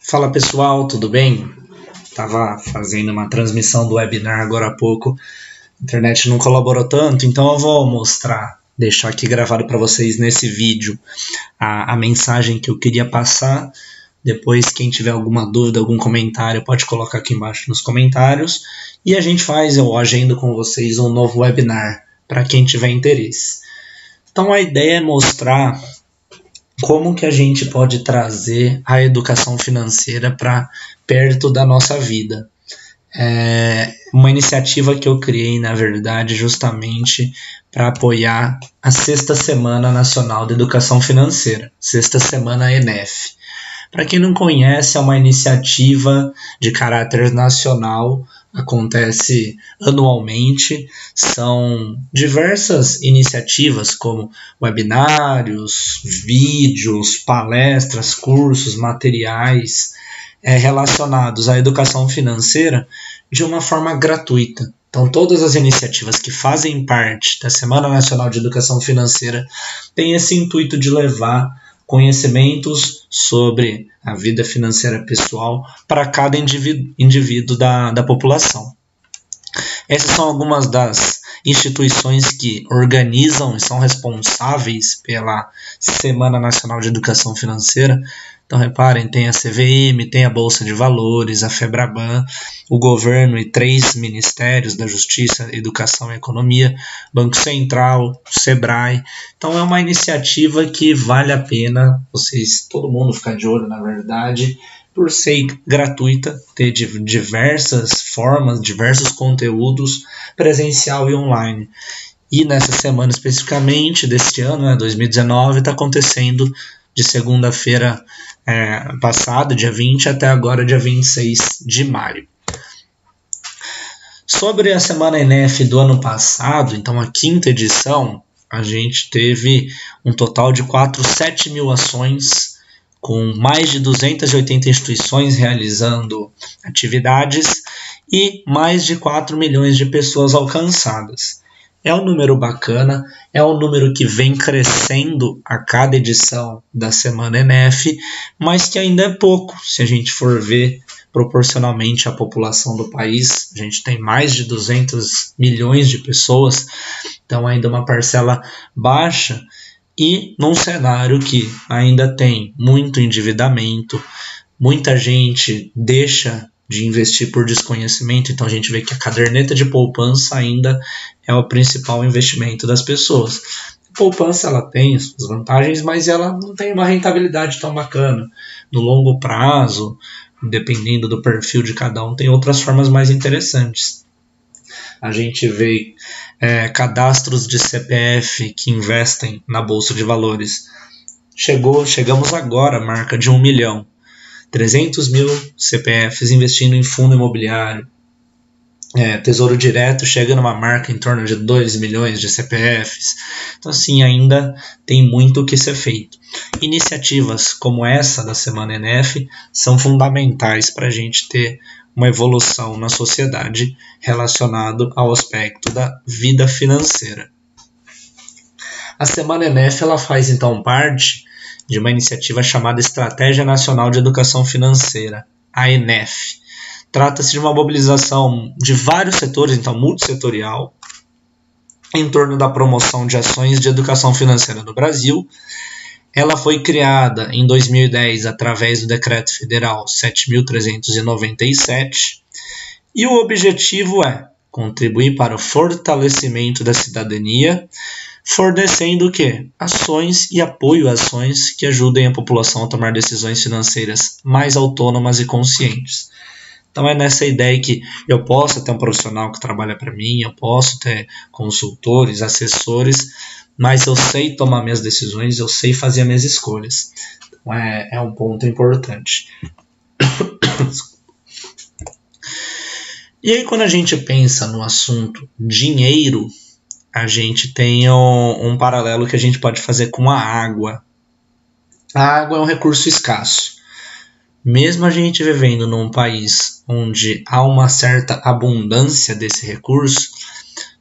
Fala pessoal, tudo bem? Estava fazendo uma transmissão do webinar agora há pouco, a internet não colaborou tanto, então eu vou deixar aqui gravado para vocês nesse vídeo a mensagem que eu queria passar. Depois, quem tiver alguma dúvida, algum comentário, pode colocar aqui embaixo nos comentários e eu agendo com vocês um novo webinar para quem tiver interesse. Então a ideia é mostrar como que a gente pode trazer a educação financeira para perto da nossa vida. É uma iniciativa que eu criei, na verdade, justamente para apoiar a Sexta Semana Nacional de Educação Financeira, Sexta Semana ENEF. Para quem não conhece, é uma iniciativa de caráter nacional, acontece anualmente, são diversas iniciativas como webinários, vídeos, palestras, cursos, materiais relacionados à educação financeira de uma forma gratuita. Então, todas as iniciativas que fazem parte da Semana Nacional de Educação Financeira têm esse intuito de levar conhecimentos sobre a vida financeira pessoal para cada indivíduo da população. Essas são algumas das instituições que organizam e são responsáveis pela Semana Nacional de Educação Financeira. Então, reparem, tem a CVM, tem a Bolsa de Valores, a FEBRABAN, o governo e 3 ministérios da Justiça, Educação e Economia, Banco Central, Sebrae. Então, é uma iniciativa que vale a pena todo mundo ficar de olho, na verdade, por ser gratuita, ter diversas formas, diversos conteúdos, presencial e online. E nessa semana especificamente deste ano, 2019, está acontecendo de segunda-feira passada, dia 20, até agora, dia 26 de maio. Sobre a Semana ENEF do ano passado, então a 5ª edição, a gente teve um total de 7 mil ações, com mais de 280 instituições realizando atividades e mais de 4 milhões de pessoas alcançadas. É um número bacana, é um número que vem crescendo a cada edição da Semana ENEF, mas que ainda é pouco, se a gente for ver proporcionalmente à população do país. A gente tem mais de 200 milhões de pessoas, então ainda uma parcela baixa, e num cenário que ainda tem muito endividamento, muita gente deixa de investir por desconhecimento, então a gente vê que a caderneta de poupança ainda é o principal investimento das pessoas. A poupança ela tem suas vantagens, mas ela não tem uma rentabilidade tão bacana. No longo prazo, dependendo do perfil de cada um, tem outras formas mais interessantes. A gente vê cadastros de CPF que investem na Bolsa de Valores. Chegamos agora à marca de 1 milhão. 300 mil CPFs investindo em fundo imobiliário. Tesouro Direto chega numa marca em torno de 2 milhões de CPFs. Então, assim, ainda tem muito o que ser feito. Iniciativas como essa da Semana ENEF são fundamentais para a gente ter uma evolução na sociedade relacionado ao aspecto da vida financeira. A Semana ENEF ela faz, então, parte de uma iniciativa chamada Estratégia Nacional de Educação Financeira, a ENEF. Trata-se de uma mobilização de vários setores, então multissetorial, em torno da promoção de ações de educação financeira no Brasil. Ela foi criada em 2010 através do Decreto Federal 7.397 e o objetivo é contribuir para o fortalecimento da cidadania, fornecendo o quê? Ações e apoio a ações que ajudem a população a tomar decisões financeiras mais autônomas e conscientes. Então é nessa ideia que eu posso ter um profissional que trabalha para mim, eu posso ter consultores, assessores, mas eu sei tomar minhas decisões, eu sei fazer minhas escolhas. Então é um ponto importante. E aí quando a gente pensa no assunto dinheiro, a gente tem um paralelo que a gente pode fazer com a água. A água é um recurso escasso. Mesmo a gente vivendo num país onde há uma certa abundância desse recurso,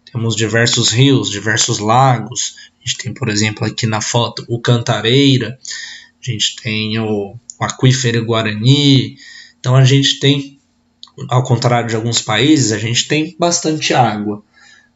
temos diversos rios, diversos lagos. A gente tem, por exemplo, aqui na foto o Cantareira, a gente tem o aquífero Guarani. Então a gente tem, ao contrário de alguns países, a gente tem bastante água.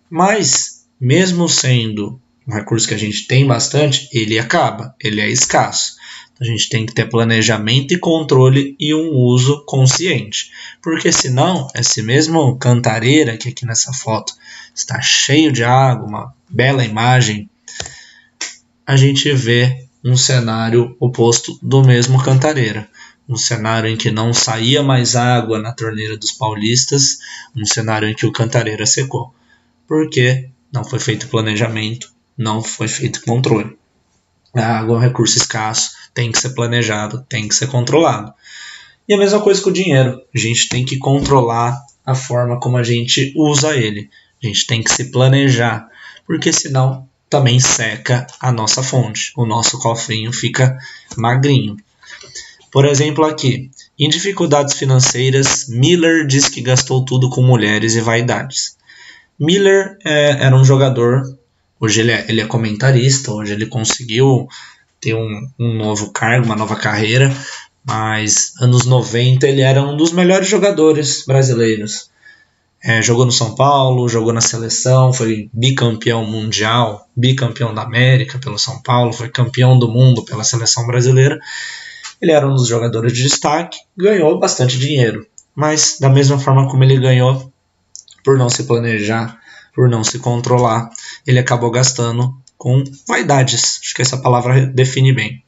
Mas, mesmo sendo um recurso que a gente tem bastante, ele acaba, ele é escasso. A gente tem que ter planejamento e controle e um uso consciente. Porque senão, esse mesmo Cantareira, que aqui nessa foto está cheio de água, uma bela imagem, a gente vê um cenário oposto do mesmo Cantareira. Um cenário em que não saía mais água na torneira dos paulistas, um cenário em que o Cantareira secou. Porque não foi feito planejamento, não foi feito controle. A água é um recurso escasso, tem que ser planejado, tem que ser controlado. E a mesma coisa com o dinheiro. A gente tem que controlar a forma como a gente usa ele. A gente tem que se planejar, porque senão também seca a nossa fonte. O nosso cofrinho fica magrinho. Por exemplo, aqui, em dificuldades financeiras, Miller diz que gastou tudo com mulheres e vaidades. Miller era um jogador, hoje ele é comentarista, hoje ele conseguiu ter um novo cargo, uma nova carreira, mas anos 90 ele era um dos melhores jogadores brasileiros. Jogou no São Paulo, jogou na seleção, foi bicampeão mundial, bicampeão da América pelo São Paulo, foi campeão do mundo pela seleção brasileira. Ele era um dos jogadores de destaque, ganhou bastante dinheiro, mas da mesma forma como ele ganhou, por não se planejar, por não se controlar, ele acabou gastando com vaidades. Acho que essa palavra define bem.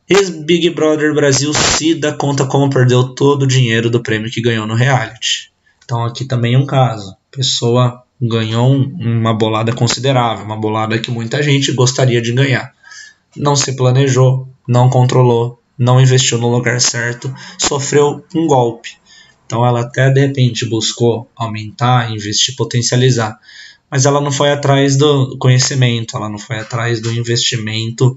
Ex-Big Brother Brasil Cida conta como perdeu todo o dinheiro do prêmio que ganhou no reality. Então aqui também é um caso. A pessoa ganhou uma bolada considerável, uma bolada que muita gente gostaria de ganhar. Não se planejou, não controlou, não investiu no lugar certo, sofreu um golpe. Então ela até de repente buscou aumentar, investir, potencializar, mas ela não foi atrás do conhecimento, ela não foi atrás do investimento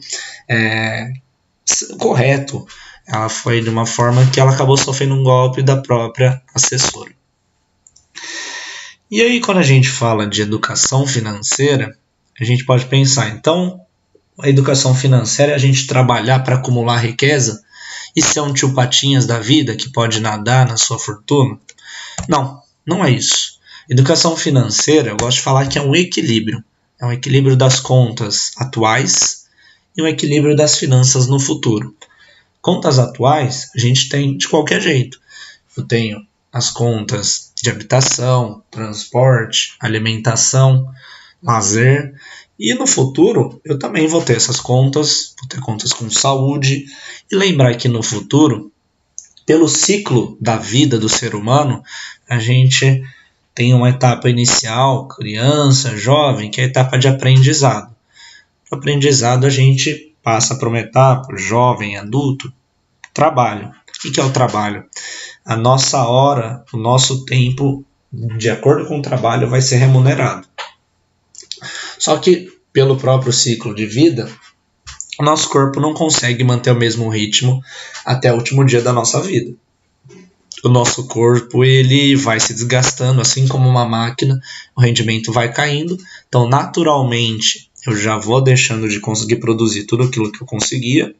correto. Ela foi de uma forma que ela acabou sofrendo um golpe da própria assessora. E aí quando a gente fala de educação financeira, a gente pode pensar, então a educação financeira é a gente trabalhar para acumular riqueza? E ser um tio Patinhas da vida que pode nadar na sua fortuna? Não, não é isso. Educação financeira, eu gosto de falar que é um equilíbrio. É um equilíbrio das contas atuais e um equilíbrio das finanças no futuro. Contas atuais a gente tem de qualquer jeito. Eu tenho as contas de habitação, transporte, alimentação, lazer. E no futuro eu também vou ter essas contas, vou ter contas com saúde. E lembrar que no futuro, pelo ciclo da vida do ser humano, a gente tem uma etapa inicial, criança, jovem, que é a etapa de aprendizado. O aprendizado a gente passa para uma etapa, jovem, adulto, trabalho. O que é o trabalho? A nossa hora, o nosso tempo, de acordo com o trabalho, vai ser remunerado. Só que, pelo próprio ciclo de vida, o nosso corpo não consegue manter o mesmo ritmo até o último dia da nossa vida. O nosso corpo ele vai se desgastando, assim como uma máquina, o rendimento vai caindo. Então, naturalmente, eu já vou deixando de conseguir produzir tudo aquilo que eu conseguia.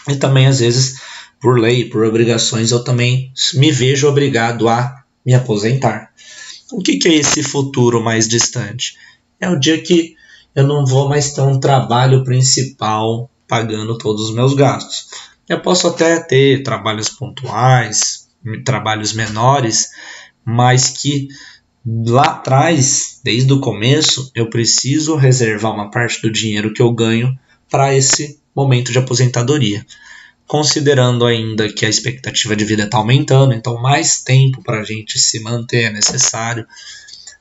E também, às vezes, por lei, por obrigações, eu também me vejo obrigado a me aposentar. O que é esse futuro mais distante? É o dia que eu não vou mais ter um trabalho principal pagando todos os meus gastos. Eu posso até ter trabalhos pontuais, trabalhos menores, mas que lá atrás, desde o começo, eu preciso reservar uma parte do dinheiro que eu ganho para esse momento de aposentadoria. Considerando ainda que a expectativa de vida está aumentando, então mais tempo para a gente se manter é necessário.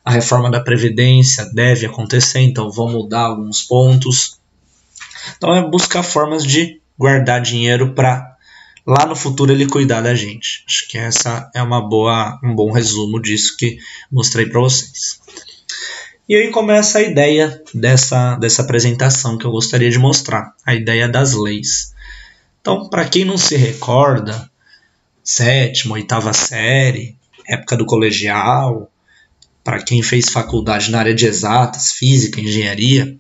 A reforma da Previdência deve acontecer, então vão mudar alguns pontos. Então é buscar formas de guardar dinheiro para lá no futuro ele cuidar da gente. Acho que essa é um bom resumo disso que mostrei para vocês. E aí começa a ideia dessa apresentação que eu gostaria de mostrar, a ideia das leis. Então, para quem não se recorda, 7ª, 8ª série, época do colegial, para quem fez faculdade na área de exatas, física, engenharia,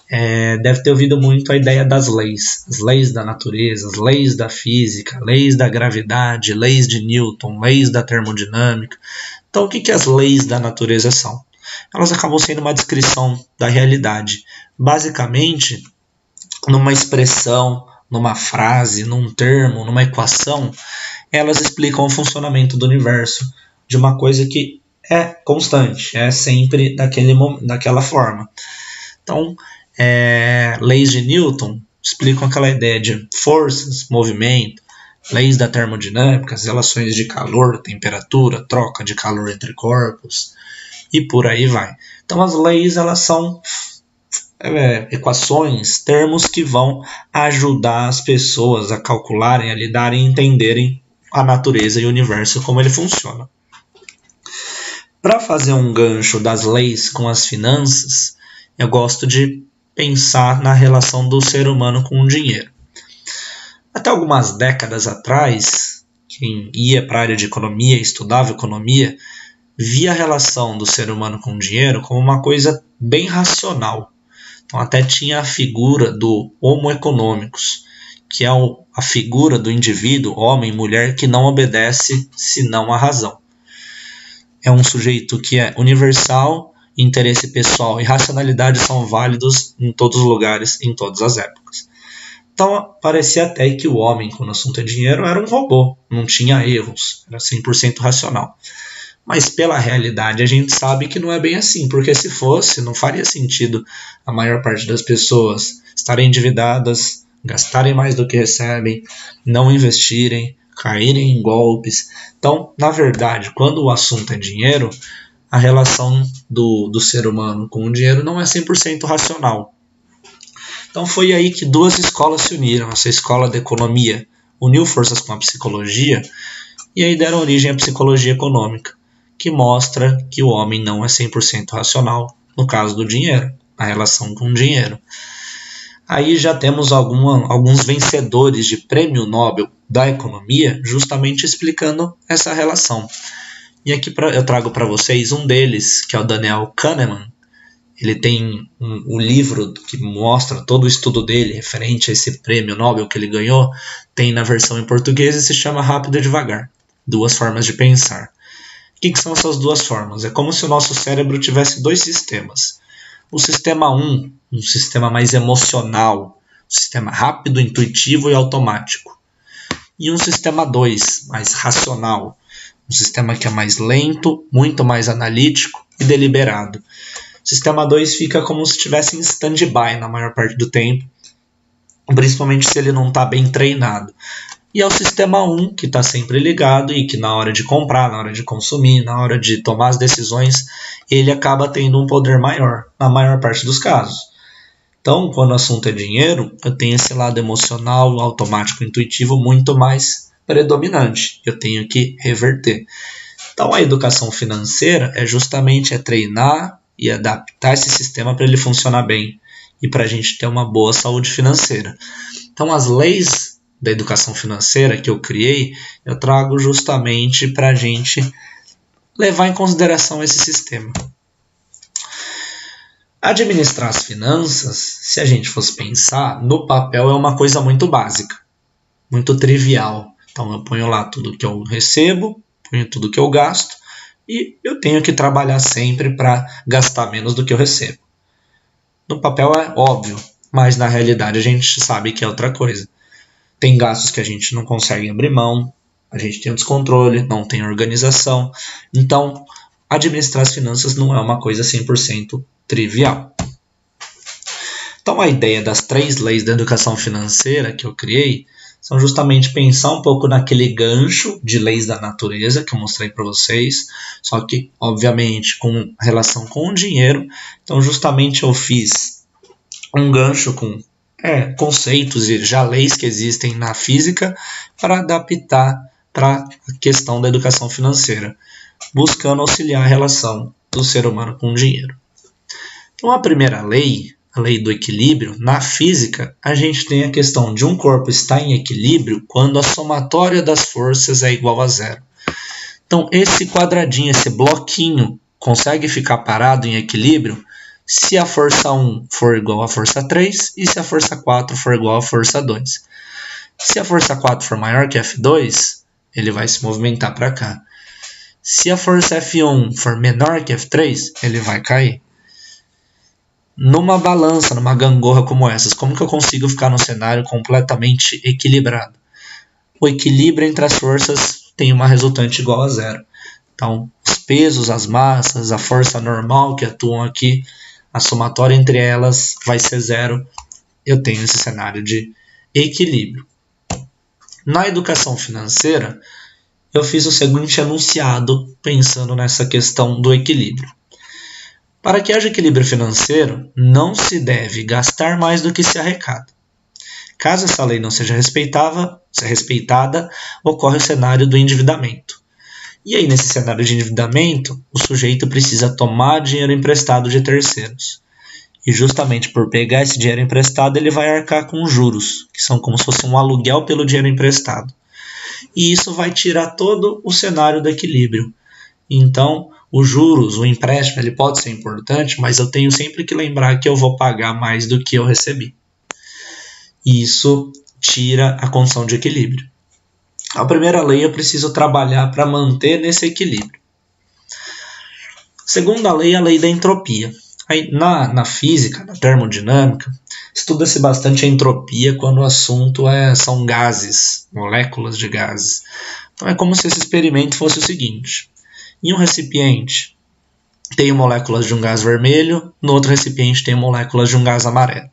deve ter ouvido muito a ideia das leis. As leis da natureza, as leis da física, leis da gravidade, leis de Newton, leis da termodinâmica. Então, o que as leis da natureza são? Elas acabam sendo uma descrição da realidade. Basicamente, numa expressão, numa frase, num termo, numa equação, elas explicam o funcionamento do universo de uma coisa que é constante, é sempre daquela forma. Então, leis de Newton explicam aquela ideia de forças, movimento, leis da termodinâmica, as relações de calor, temperatura, troca de calor entre corpos e por aí vai. Então as leis elas são equações, termos que vão ajudar as pessoas a calcularem, a lidarem e entenderem a natureza e o universo como ele funciona. Para fazer um gancho das leis com as finanças, eu gosto de pensar na relação do ser humano com o dinheiro. Até algumas décadas atrás, quem ia para a área de economia, estudava economia, via a relação do ser humano com o dinheiro como uma coisa bem racional. Então até tinha a figura do Homo economicus, que é a figura do indivíduo, homem, mulher, que não obedece senão à razão. É um sujeito que é universal, interesse pessoal e racionalidade são válidos em todos os lugares, em todas as épocas. Então, parecia até que o homem, quando o assunto é dinheiro, era um robô, não tinha erros, era 100% racional. Mas pela realidade a gente sabe que não é bem assim, porque se fosse, não faria sentido a maior parte das pessoas estarem endividadas, gastarem mais do que recebem, não investirem, caírem em golpes. Então, na verdade, quando o assunto é dinheiro, a relação do ser humano com o dinheiro não é 100% racional. Então foi aí que duas escolas se uniram. Essa escola de economia uniu forças com a psicologia e aí deram origem à psicologia econômica, que mostra que o homem não é 100% racional no caso do dinheiro, a relação com o dinheiro. Aí já temos alguns vencedores de prêmio Nobel da economia justamente explicando essa relação. E aqui eu trago para vocês um deles, que é o Daniel Kahneman. Ele tem um livro que mostra todo o estudo dele referente a esse prêmio Nobel que ele ganhou. Tem na versão em português e se chama Rápido e Devagar. Duas formas de pensar. O que são essas duas formas? É como se o nosso cérebro tivesse dois sistemas. O sistema 1, um sistema mais emocional, um sistema rápido, intuitivo e automático. E um sistema 2, mais racional, um sistema que é mais lento, muito mais analítico e deliberado. O sistema 2 fica como se estivesse em stand-by na maior parte do tempo, principalmente se ele não está bem treinado. E é o sistema 1 que está sempre ligado e que na hora de comprar, na hora de consumir, na hora de tomar as decisões, ele acaba tendo um poder maior, na maior parte dos casos. Então, quando o assunto é dinheiro, eu tenho esse lado emocional, automático, intuitivo muito mais predominante. Eu tenho que reverter. Então, a educação financeira é justamente treinar e adaptar esse sistema para ele funcionar bem e para a gente ter uma boa saúde financeira. Então, as leis da educação financeira que eu criei, eu trago justamente para a gente levar em consideração esse sistema. Administrar as finanças, se a gente fosse pensar, no papel é uma coisa muito básica, muito trivial. Então eu ponho lá tudo que eu recebo, ponho tudo que eu gasto e eu tenho que trabalhar sempre para gastar menos do que eu recebo. No papel é óbvio, mas na realidade a gente sabe que é outra coisa. Tem gastos que a gente não consegue abrir mão, a gente tem o descontrole, não tem organização. Então, administrar as finanças não é uma coisa 100% trivial. Então, a ideia das 3 leis da educação financeira que eu criei são justamente pensar um pouco naquele gancho de leis da natureza que eu mostrei para vocês, só que, obviamente, com relação com o dinheiro. Então, justamente eu fiz um gancho com conceitos e já leis que existem na física para adaptar para a questão da educação financeira, buscando auxiliar a relação do ser humano com o dinheiro. Então, a primeira lei, a lei do equilíbrio, na física, a gente tem a questão de um corpo estar em equilíbrio quando a somatória das forças é igual a 0. Então, esse quadradinho, esse bloquinho, consegue ficar parado em equilíbrio se a força 1 for igual à força 3 e se a força 4 for igual à força 2. Se a força 4 for maior que F2, ele vai se movimentar para cá. Se a força F1 for menor que F3, ele vai cair. Numa balança, numa gangorra como essas, como que eu consigo ficar num cenário completamente equilibrado? O equilíbrio entre as forças tem uma resultante igual a zero. Então, os pesos, as massas, a força normal que atuam aqui, a somatória entre elas vai ser zero. Eu tenho esse cenário de equilíbrio. Na educação financeira, eu fiz o seguinte enunciado pensando nessa questão do equilíbrio. Para que haja equilíbrio financeiro, não se deve gastar mais do que se arrecada. Caso essa lei não seja respeitada, ocorre o cenário do endividamento. E aí, nesse cenário de endividamento, o sujeito precisa tomar dinheiro emprestado de terceiros. E justamente por pegar esse dinheiro emprestado, ele vai arcar com juros, que são como se fosse um aluguel pelo dinheiro emprestado. E isso vai tirar todo o cenário do equilíbrio. Então, os juros, o empréstimo, ele pode ser importante, mas eu tenho sempre que lembrar que eu vou pagar mais do que eu recebi. E isso tira a condição de equilíbrio. A primeira lei eu preciso trabalhar para manter nesse equilíbrio. Segunda lei é a lei da entropia. Aí, na física, na termodinâmica, estuda-se bastante a entropia quando o assunto são gases, moléculas de gases. Então é como se esse experimento fosse o seguinte. Em um recipiente tem moléculas de um gás vermelho, no outro recipiente tem moléculas de um gás amarelo.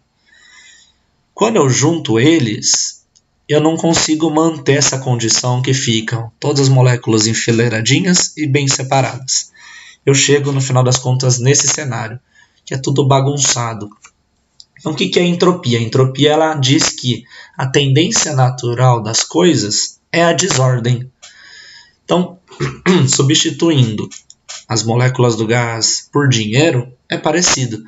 Quando eu junto eles, eu não consigo manter essa condição que ficam todas as moléculas enfileiradinhas e bem separadas. Eu chego, no final das contas, nesse cenário, que é tudo bagunçado. Então, o que é entropia? A entropia ela diz que a tendência natural das coisas é a desordem. Então, substituindo as moléculas do gás por dinheiro é parecido.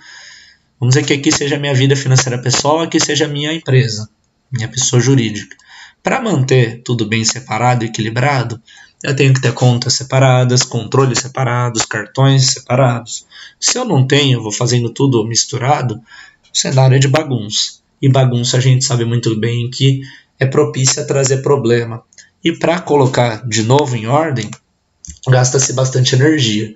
Vamos dizer que aqui seja a minha vida financeira pessoal, aqui seja a minha empresa, minha pessoa jurídica. Para manter tudo bem separado e equilibrado, eu tenho que ter contas separadas, controles separados, cartões separados. Se eu não tenho, vou fazendo tudo misturado, o cenário é de bagunça. E bagunça a gente sabe muito bem que é propícia a trazer problema. E para colocar de novo em ordem, gasta-se bastante energia.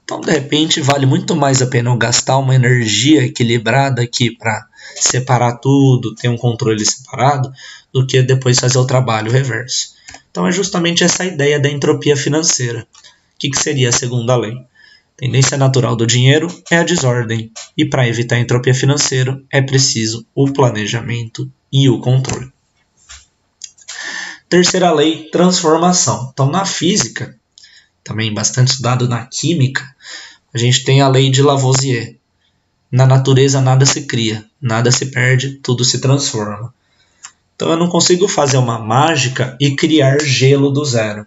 Então, de repente, vale muito mais a pena eu gastar uma energia equilibrada aqui para separar tudo, ter um controle separado, do que depois fazer o trabalho reverso. Então, é justamente essa ideia da entropia financeira. O que seria a segunda lei? A tendência natural do dinheiro é a desordem. E para evitar a entropia financeira, é preciso o planejamento e o controle. Terceira lei, transformação. Então, na física, também bastante estudado na química, a gente tem a lei de Lavoisier. Na natureza nada se cria, nada se perde, tudo se transforma. Então eu não consigo fazer uma mágica e criar gelo do zero.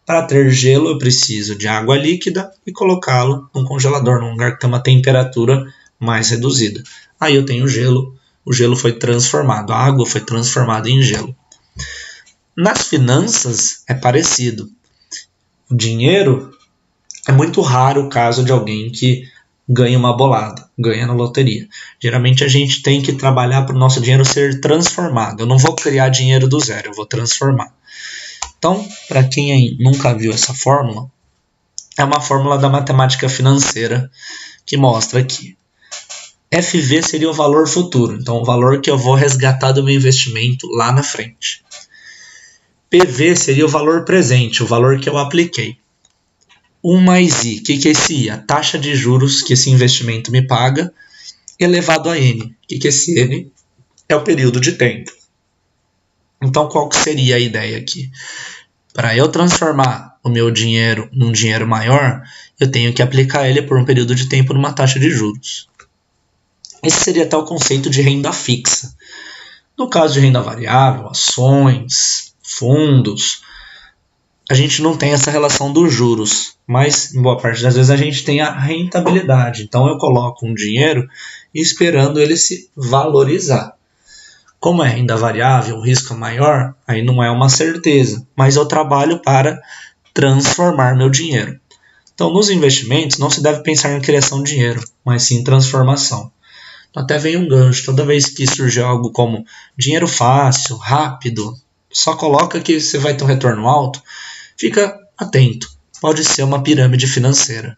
Para ter gelo eu preciso de água líquida e colocá-lo num congelador, num lugar que tem uma temperatura mais reduzida. Aí eu tenho gelo, o gelo foi transformado, a água foi transformada em gelo. Nas finanças é parecido. O dinheiro é muito raro o caso de alguém que ganha uma bolada, ganha na loteria. Geralmente a gente tem que trabalhar para o nosso dinheiro ser transformado. Eu não vou criar dinheiro do zero, eu vou transformar. Então, para quem nunca viu essa fórmula, é uma fórmula da matemática financeira que mostra que FV seria o valor futuro, então o valor que eu vou resgatar do meu investimento lá na frente. PV seria o valor presente, o valor que eu apliquei. 1 mais I, o que é esse I? A taxa de juros que esse investimento me paga, elevado a N. O que esse N? É o período de tempo. Então, qual que seria a ideia aqui? Para eu transformar o meu dinheiro num dinheiro maior, eu tenho que aplicar ele por um período de tempo numa taxa de juros. Esse seria até o conceito de renda fixa. No caso de renda variável, ações, fundos, a gente não tem essa relação dos juros, mas em boa parte das vezes a gente tem a rentabilidade. Então eu coloco um dinheiro esperando ele se valorizar. Como é renda variável, o risco é maior, aí não é uma certeza, mas eu trabalho para transformar meu dinheiro. Então, nos investimentos, não se deve pensar em criação de dinheiro, mas sim em transformação. Então, até vem um gancho. Toda vez que surge algo como dinheiro fácil, rápido, só coloca que você vai ter um retorno alto, fica atento. Pode ser uma pirâmide financeira.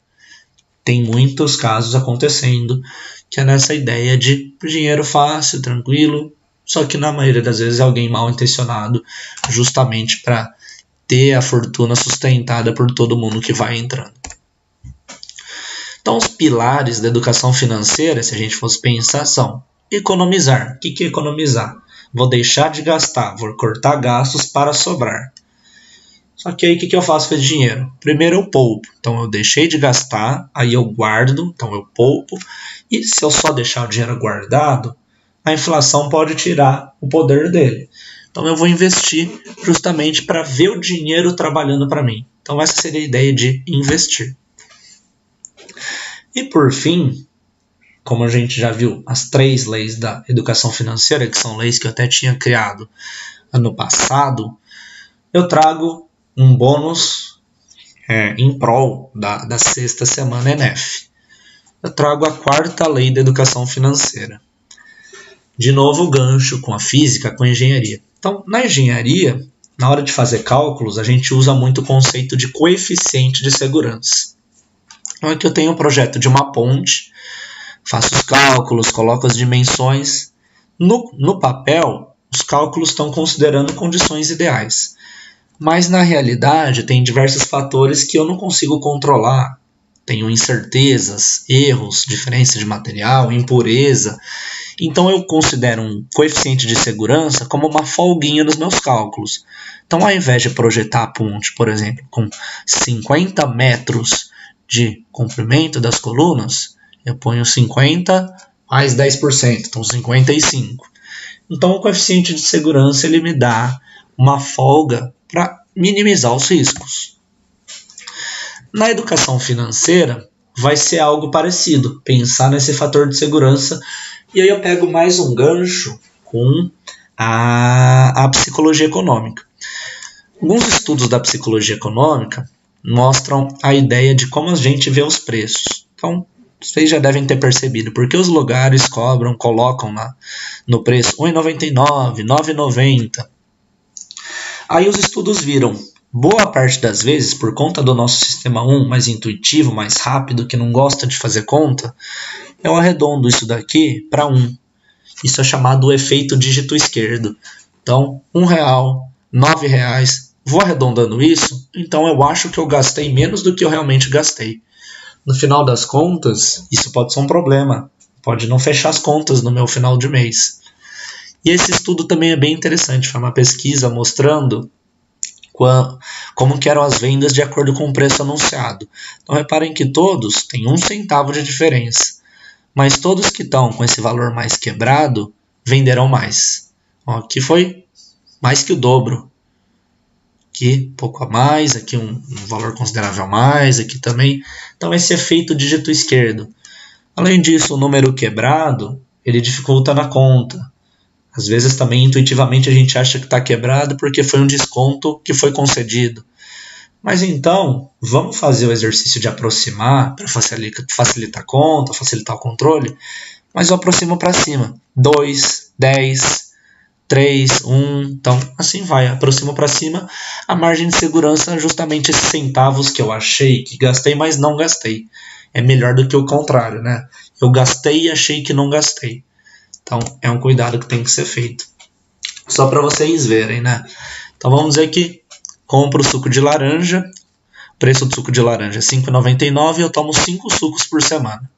Tem muitos casos acontecendo que é nessa ideia de dinheiro fácil, tranquilo, só que na maioria das vezes é alguém mal intencionado justamente para ter a fortuna sustentada por todo mundo que vai entrando. Então, os pilares da educação financeira, se a gente fosse pensar, são economizar. O que é economizar? Vou deixar de gastar, vou cortar gastos para sobrar. Só que aí o que eu faço com esse dinheiro? Primeiro eu poupo. Então eu deixei de gastar, aí eu guardo, então eu poupo. E se eu só deixar o dinheiro guardado, a inflação pode tirar o poder dele. Então eu vou investir justamente para ver o dinheiro trabalhando para mim. Então essa seria a ideia de investir. E por fim, como a gente já viu, as 3 leis da educação financeira, que são leis que eu até tinha criado ano passado, eu trago um bônus em prol da 6ª semana ENEF. Eu trago a 4ª lei da educação financeira. De novo o gancho com a física, com a engenharia. Então, na engenharia, na hora de fazer cálculos, a gente usa muito o conceito de coeficiente de segurança. Então, aqui eu tenho um projeto de uma ponte, faço os cálculos, coloco as dimensões. No papel, os cálculos estão considerando condições ideais. Mas, na realidade, tem diversos fatores que eu não consigo controlar. Tenho incertezas, erros, diferença de material, impureza. Então, eu considero um coeficiente de segurança como uma folguinha nos meus cálculos. Então, ao invés de projetar a ponte, por exemplo, com 50 metros de comprimento das colunas, eu ponho 50 mais 10%, então 55. Então, o coeficiente de segurança ele me dá uma folga para minimizar os riscos. Na educação financeira, vai ser algo parecido, pensar nesse fator de segurança, e aí eu pego mais um gancho com a psicologia econômica. Alguns estudos da psicologia econômica mostram a ideia de como a gente vê os preços. Então, vocês já devem ter percebido, porque os lugares colocam no preço R$1,99, R$9,90. Aí os estudos viram, boa parte das vezes, por conta do nosso sistema 1 mais intuitivo, mais rápido, que não gosta de fazer conta, eu arredondo isso daqui para 1. Isso é chamado o efeito dígito esquerdo. Então, R$1, R$9, vou arredondando isso, então eu acho que eu gastei menos do que eu realmente gastei. No final das contas, isso pode ser um problema. Pode não fechar as contas no meu final de mês. E esse estudo também é bem interessante. Foi uma pesquisa mostrando como que eram as vendas de acordo com o preço anunciado. Então reparem que todos têm 1 centavo de diferença. Mas todos que estão com esse valor mais quebrado venderão mais. Aqui foi mais que o dobro. Aqui pouco a mais, aqui um valor considerável a mais, aqui também. Então esse efeito dígito esquerdo. Além disso, o número quebrado, ele dificulta na conta. Às vezes também intuitivamente a gente acha que está quebrado porque foi um desconto que foi concedido. Mas então, vamos fazer o exercício de aproximar para facilitar a conta, facilitar o controle, mas eu aproximo para cima. 2, 10, 3, 1, então assim vai, aproximo para cima. A margem de segurança é justamente esses centavos que eu achei que gastei, mas não gastei. É melhor do que o contrário, né? Eu gastei e achei que não gastei. Então, é um cuidado que tem que ser feito. Só para vocês verem, né? Então, vamos dizer que compro suco de laranja. O preço do suco de laranja é R$5,99 e eu tomo 5 sucos por semana.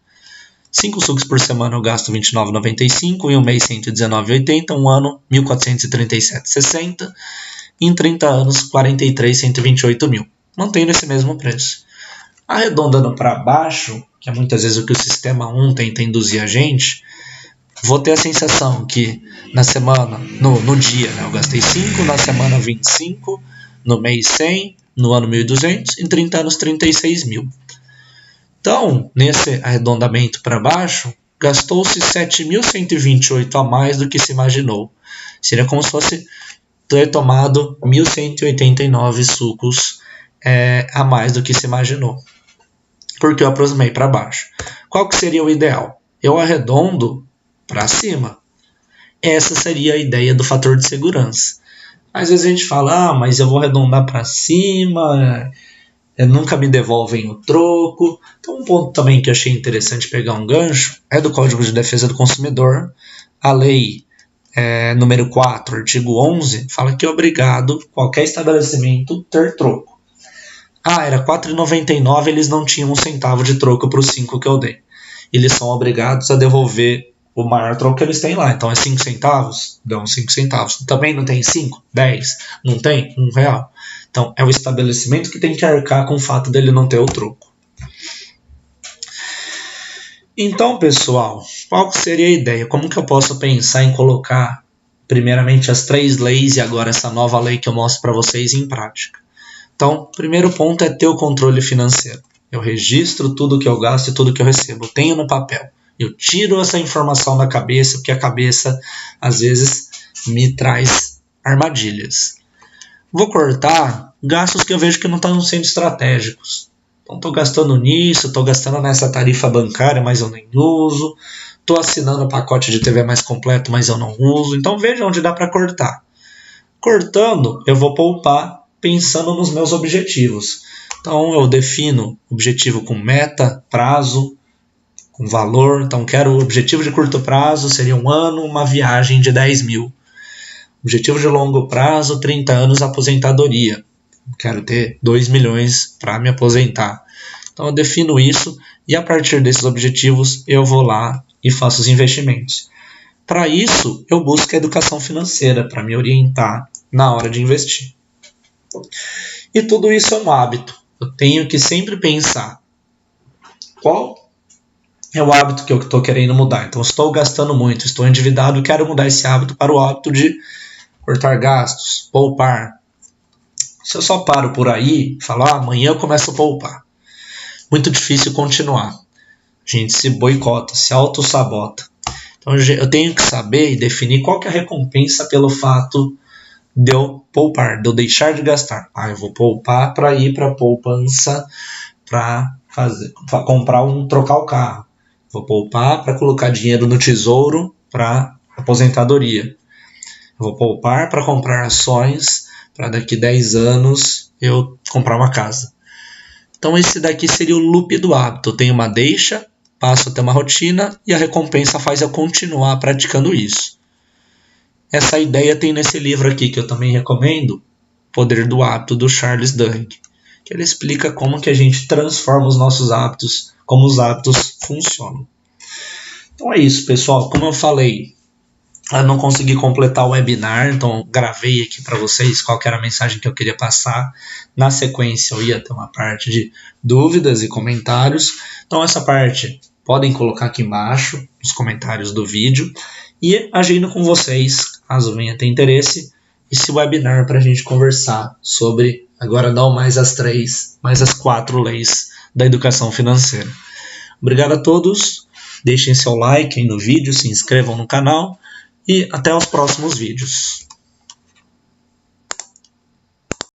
5 sucos por semana eu gasto R$29,95, em um mês R$119,80, um ano R$1.437,60, em 30 anos R$43,128 mil. Mantendo esse mesmo preço. Arredondando para baixo, que é muitas vezes o que o sistema 1 tenta induzir a gente, vou ter a sensação que na semana, no dia, né, eu gastei 5, na semana 25, no mês 100, no ano 1.200, em 30 anos 36 mil. Então, nesse arredondamento para baixo, gastou-se 7.128 a mais do que se imaginou. Seria como se fosse ter tomado 1.189 sucos a mais do que se imaginou. porque eu aproximei para baixo. Qual que seria o ideal? Eu arredondo para cima. Essa seria a ideia do fator de segurança. Às vezes a gente fala, mas eu vou arredondar para cima, nunca me devolvem o troco. Então um ponto também que eu achei interessante pegar um gancho é do Código de Defesa do Consumidor. A lei número 4, artigo 11, fala que é obrigado qualquer estabelecimento ter troco. Era R$4,99, eles não tinham um centavo de troco para os 5 que eu dei. Eles são obrigados a devolver o maior troco que eles têm lá. Então é 5 centavos? Dão 5 centavos. Também não tem 5? 10? Não tem? R$1. Então é o estabelecimento que tem que arcar com o fato dele não ter o troco. Então, pessoal, qual seria a ideia? Como que eu posso pensar em colocar, primeiramente, as 3 leis e agora essa nova lei que eu mostro para vocês em prática? Então, o primeiro ponto é ter o controle financeiro. Eu registro tudo que eu gasto e tudo que eu recebo. Eu tenho no papel. Eu tiro essa informação da cabeça, porque a cabeça, às vezes, me traz armadilhas. Vou cortar gastos que eu vejo que não estão sendo estratégicos. Então, estou gastando nisso, estou gastando nessa tarifa bancária, mas eu nem uso. Estou assinando o pacote de TV mais completo, mas eu não uso. Então, veja onde dá para cortar. Cortando, eu vou poupar pensando nos meus objetivos. Então, eu defino objetivo com meta, prazo, com valor. Então, quero o objetivo de curto prazo, seria 1 ano, uma viagem de 10 mil. Objetivo de longo prazo, 30 anos, aposentadoria. Quero ter 2 milhões para me aposentar. Então, eu defino isso e, a partir desses objetivos, eu vou lá e faço os investimentos. Para isso, eu busco a educação financeira para me orientar na hora de investir. E tudo isso é um hábito. Eu tenho que sempre pensar qual é o hábito que eu estou querendo mudar. Então, estou gastando muito, estou endividado e quero mudar esse hábito para o hábito de cortar gastos, poupar. Se eu só paro por aí e falo, amanhã eu começo a poupar, muito difícil continuar. A gente se boicota, se auto-sabota. Então, eu tenho que saber e definir qual que é a recompensa pelo fato de eu poupar, de eu deixar de gastar. Eu vou poupar para ir para a poupança para comprar trocar o carro. Vou poupar para colocar dinheiro no tesouro para aposentadoria. Vou poupar para comprar ações para daqui 10 anos eu comprar uma casa. Então esse daqui seria o loop do hábito. Eu tenho uma deixa, passo a ter uma rotina e a recompensa faz eu continuar praticando isso. Essa ideia tem nesse livro aqui que eu também recomendo, Poder do Hábito, do Charles Duhigg, que ele explica como que a gente transforma os nossos hábitos, como os hábitos funcionam. Então é isso, pessoal. Como eu falei, eu não consegui completar o webinar, então gravei aqui para vocês qual que era a mensagem que eu queria passar. Na sequência eu ia ter uma parte de dúvidas e comentários. Então essa parte podem colocar aqui embaixo, nos comentários do vídeo, e agindo com vocês, caso venha ter interesse, esse webinar para a gente conversar sobre, agora não mais as 3, mas as 4 leis da educação financeira. Obrigado a todos, deixem seu like aí no vídeo, se inscrevam no canal e até os próximos vídeos.